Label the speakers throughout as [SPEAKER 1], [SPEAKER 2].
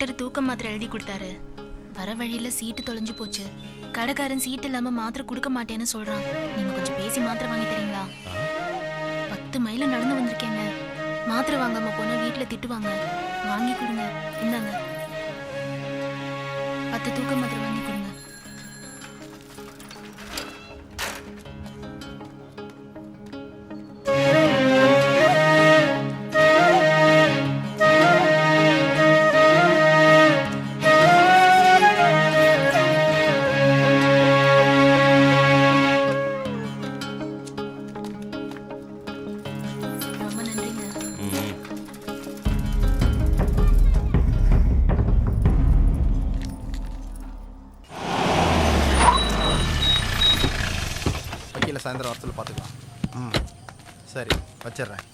[SPEAKER 1] Doctor தூக்க மாத்திரை எழுதி கொடுத்தாரு. வர வழியில சீட்டு தொலைஞ்சு போச்சு. கடைக்காரன் சீட்டு இல்லாம மாத்திரை கொடுக்க மாட்டேன்னு சொல்றான். நீங்க கொஞ்சம் பேசி மாத்திரை வாங்கி தரீங்களா? 10 மைல் நடந்து வந்திருக்கேங்க. மாத்திரை வாங்காம போனா வீட்டுல திட்டுவாங்க. வாங்கி கொடுங்க. இந்தாங்க 10 தூக்க மாத்திரை வாங்கி கொடுங்க.
[SPEAKER 2] சாயந்தரம் வரத்தில் பார்த்துக்கலாம். சரி வச்சிடுறேன்.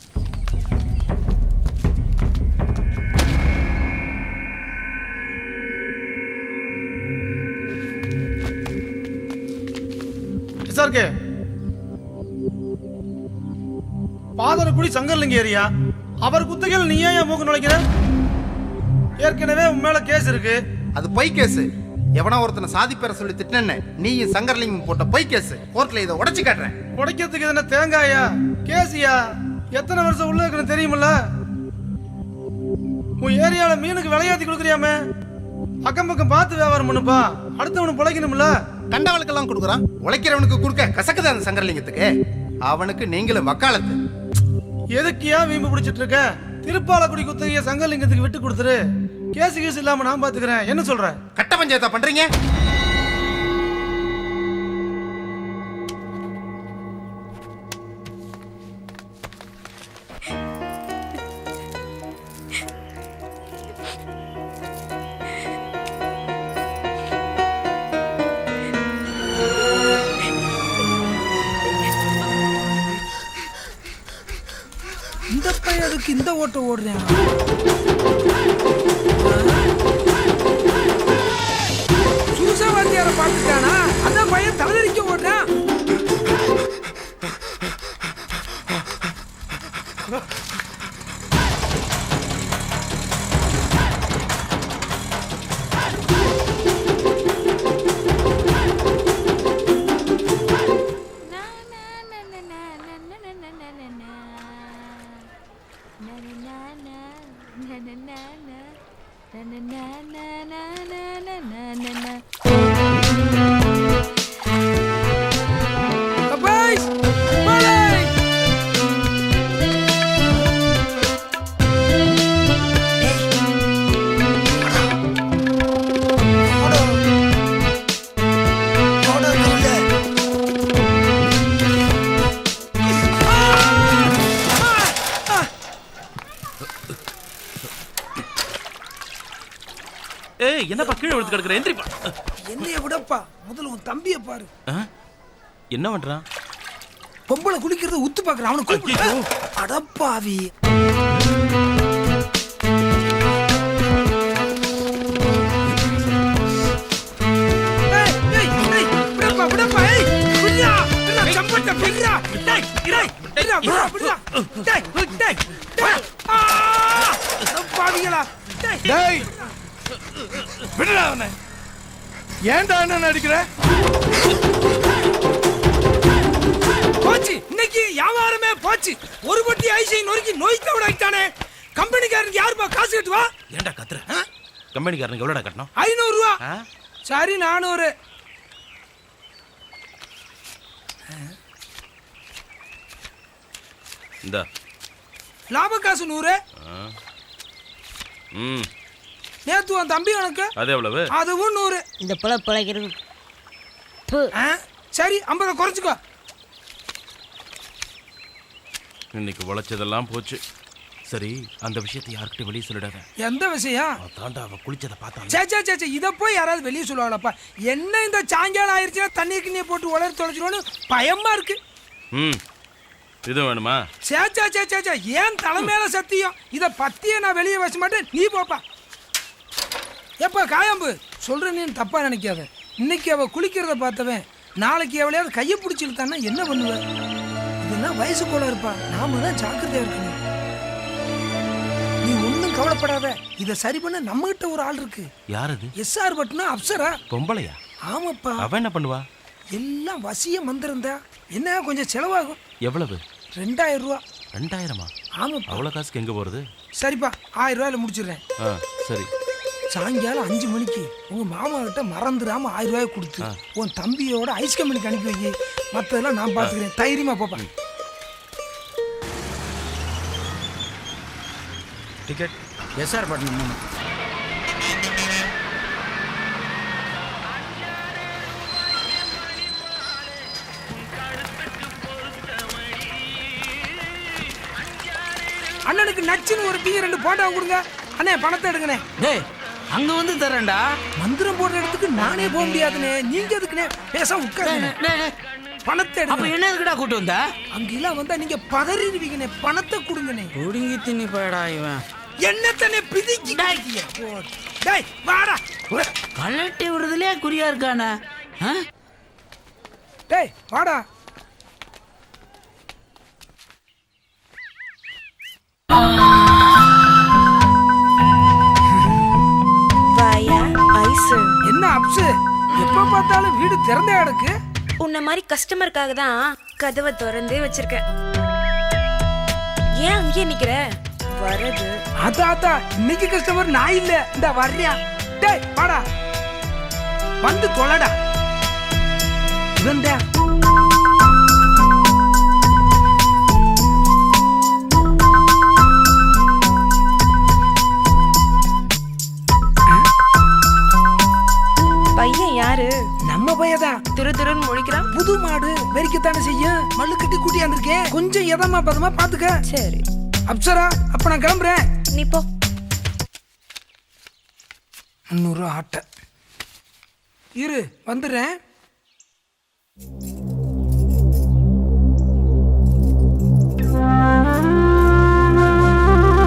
[SPEAKER 3] சார்கே பாதரக்குடி சங்கர்லிங்க ஏரியா. அவர் குத்தகையில் நீ ஏன் மூக்கு நுழைக்கிற? ஏற்கனவே உன் மேல கேஸ் இருக்கு.
[SPEAKER 2] அது பொய் கேஸ். எவனா ஒருத்தனை சாதி பேர சொல்லி திட்டினே நீயும் சங்கர்லிங்கம் போட்ட பொய் கேஸ். கோர்ட்ல இதை உடைச்சு காட்டுறேன்.
[SPEAKER 3] உடைக்கிறதுக்கு என்ன தேங்காயா கேசியா? எத்தனை வருஷம் உள்ள இருக்குன்னு தெரியுமில்ல? உன் ஏரியால மீனுக்கு விளையாத்தி கொடுக்குறியாமே, அக்கம் பக்கம் பார்த்து வியாபாரம் பண்ணுப்பா. அடுத்தவனு பிழைக்கணும்ல.
[SPEAKER 2] கண்டவளுக்கெல்லாம் கொடுக்குறான். உழைக்கிறவனுக்கு கொடுக்க கசக்குதான் அந்த சங்கர்லிங்கத்துக்கு. அவனுக்கு நீங்களும் வக்காலத்து.
[SPEAKER 3] எதுக்கியா வீம்பு பிடிச்சிட்டு இருக்க? திருப்பாலக்குடி குத்தகைய சங்கர்லிங்கத்துக்கு விட்டு கொடுத்துரு. கேசு கேசு இல்லாம நான் பாத்துக்கிறேன். என்ன சொல்ற?
[SPEAKER 2] கட்ட பஞ்சாயத்தா பண்றீங்க?
[SPEAKER 4] இந்த பையனுக்கு இந்த ஓட்ட ஓடுறேன். சூசவாதியார பார்த்துட்டானா? அதான் பையன் தலைதறிக்க ஓடுறான்.
[SPEAKER 5] என்னப்பா கீழே விழுந்து கிடக்குற? எந்திரிப்பா.
[SPEAKER 4] என்னைய விடப்பா, முதல்ல உன் தம்பியை பாரு.
[SPEAKER 5] என்ன பண்றான்?
[SPEAKER 4] பொம்பளை குளிக்கிறத உத்து பாக்குறான். அவனுக்கு அடப்பாவி.
[SPEAKER 3] ஏன்டா என்ன நடிக்கிற?
[SPEAKER 4] போச்சு, இன்னைக்கு வியாபாரமே போச்சு. ஒரு பட்டி ஐசை நொறுக்கி நோய்க்க விடாட்டானே. கம்பெனிக்காரனுக்கு யாருப்பா காசு கட்டுவா?
[SPEAKER 5] ஏன்டா கத்துற? கம்பெனிக்காரனுக்கு எவ்வளோடா கட்டணும்?
[SPEAKER 4] 500 ரூபா. சரி 400.
[SPEAKER 5] இந்த
[SPEAKER 4] லாப காசு 100. நேத்து உன் தம்பி உனக்கு
[SPEAKER 5] அது எவ்வளவு?
[SPEAKER 4] அதுவும் 100.
[SPEAKER 6] இந்த பிழைக்கிறது.
[SPEAKER 4] சரி 50 குறைச்சுக்கோ.
[SPEAKER 5] இன்னைக்கு உழைச்சதெல்லாம் போச்சு. சரி, அந்த விஷயத்தை யார்கிட்ட வெளியே சொல்லிடாத.
[SPEAKER 4] எந்த விஷயம்?
[SPEAKER 5] தாண்டா அவ குளிச்சதை பார்த்தா.
[SPEAKER 4] சே இதை போய் யாராவது வெளியே சொல்லுவாங்களாப்பா? என்ன இந்த சாயங்காலம் ஆயிடுச்சுன்னா தண்ணிக்கு நீ போட்டு உலர் தொலைச்சிருவோன்னு பயமா இருக்கு.
[SPEAKER 5] இது வேணுமா?
[SPEAKER 4] சே ஏன் தலைமையில சத்தியம். இதை பத்தியே நான் வெளியே வச்ச மாட்டேன். நீ போப்பா. எப்பா காயம்பு சொல்றேன்னு தப்பா நினைக்காத. இன்னைக்கு அவ குளிக்கிறத பார்த்தவன் நாளைக்கு எவ்வளையாவது கையை பிடிச்சி இழுத்தான்னா என்ன பண்ணுவேன்? இதெல்லாம் வயசு போல இருப்பா. நாம தான் ஜாக்கிரதையா இருக்கணும். நீ ஒண்ணும் ஒன்றும் கவலைப்படாத. இதை சரி பண்ண நம்ம கிட்ட ஒரு ஆள் இருக்கு.
[SPEAKER 5] யார் அது?
[SPEAKER 4] எஸ்ஆர் பட்னா அப்சரா.
[SPEAKER 5] பொம்பளையா?
[SPEAKER 4] ஆமாப்பா.
[SPEAKER 5] அவ என்ன பண்ணுவா?
[SPEAKER 4] எல்லாம் வசிய மந்திரந்தா. என்ன கொஞ்சம் செலவாகும்.
[SPEAKER 5] எவ்வளவு?
[SPEAKER 4] 2000 ரூபா.
[SPEAKER 5] 2000-ஆ?
[SPEAKER 4] ஆமாப்பா.
[SPEAKER 5] அவ்வளவு காசுக்கு எங்க போறது?
[SPEAKER 4] சரிப்பா, 1000 ரூபாயில முடிச்சிடுறேன்.
[SPEAKER 5] சரி.
[SPEAKER 4] சாயங்காலம் 5 மணிக்கு உங்க மாமா கிட்ட மறந்துடாம 1000 ரூபாய் கொடுத்து உன் தம்பியோட ஐஸ் கம்பெனிக்கு அனுப்பி வை. மற்றதெல்லாம் நான் பார்த்துக்கிறேன். தைரியமா போப்பா.
[SPEAKER 6] Ticket SR Patnam 3.
[SPEAKER 4] அண்ணனுக்கு நச்சுன்னு ஒரு டீ 2 போட்டா கொடுங்க. அண்ணே பணத்தை எடுங்கண்ணே.
[SPEAKER 6] டேய் அங்க வந்து தரேன்டா.
[SPEAKER 4] மந்திரம் போடுற இடத்துக்கு நானே போக முடியாதுண்ணே. நீங்க எதுக்குண்ணே பேசாம உட்காருங்க. பணத்தை
[SPEAKER 6] அப்ப
[SPEAKER 4] எடுங்க.
[SPEAKER 6] என்ன எதுக்குடா கூட்டு வந்த?
[SPEAKER 4] அங்கெல்லாம் வந்தா நீங்க பதறிடுவீங்கண்ணே. பணத்தை கொடுங்கண்ணே.
[SPEAKER 6] புடுங்கி தின்னி போயடா இவன்.
[SPEAKER 4] என்னத்தனே பிதிக்கி. டேய் வாடா.
[SPEAKER 6] கலட்டி விடுறதுலயே குறியா இருக்கானே.
[SPEAKER 4] டேய் வாடா. என்ன அப்சு, எப்ப பார்த்தாலும் வீடு திறந்தே கிடக்கு.
[SPEAKER 7] உன்ன மாதிரி கஸ்டமருக்காக தான் கதவை திறந்தே வச்சிருக்கேன். ஏன் அங்கேயே நிக்கிற? வரது.
[SPEAKER 4] அதாத்தா இன்னைக்கு கஸ்டமர் நான் இல்ல. இந்த வர்றியா? டேய் வாடா. வந்து தொலைடா. இவன்டா.
[SPEAKER 7] பையன் யாரு?
[SPEAKER 4] நம்ம பையதான்.
[SPEAKER 7] திரு திருன்னு முழிக்கிறான்.
[SPEAKER 4] புது மாடு வெறிக்கத்தானே செய்யும். மல்லு கட்டி கூட்டியாந்துருக்கேன். கொஞ்சம் எதமா பதமா பாத்துக்க.
[SPEAKER 7] சரி
[SPEAKER 4] அப்சரா, அப்ப நான் கிளம்புறேன்.
[SPEAKER 7] நீ போ.
[SPEAKER 4] 300 ஆட்டை இரு, வந்துடுறேன்.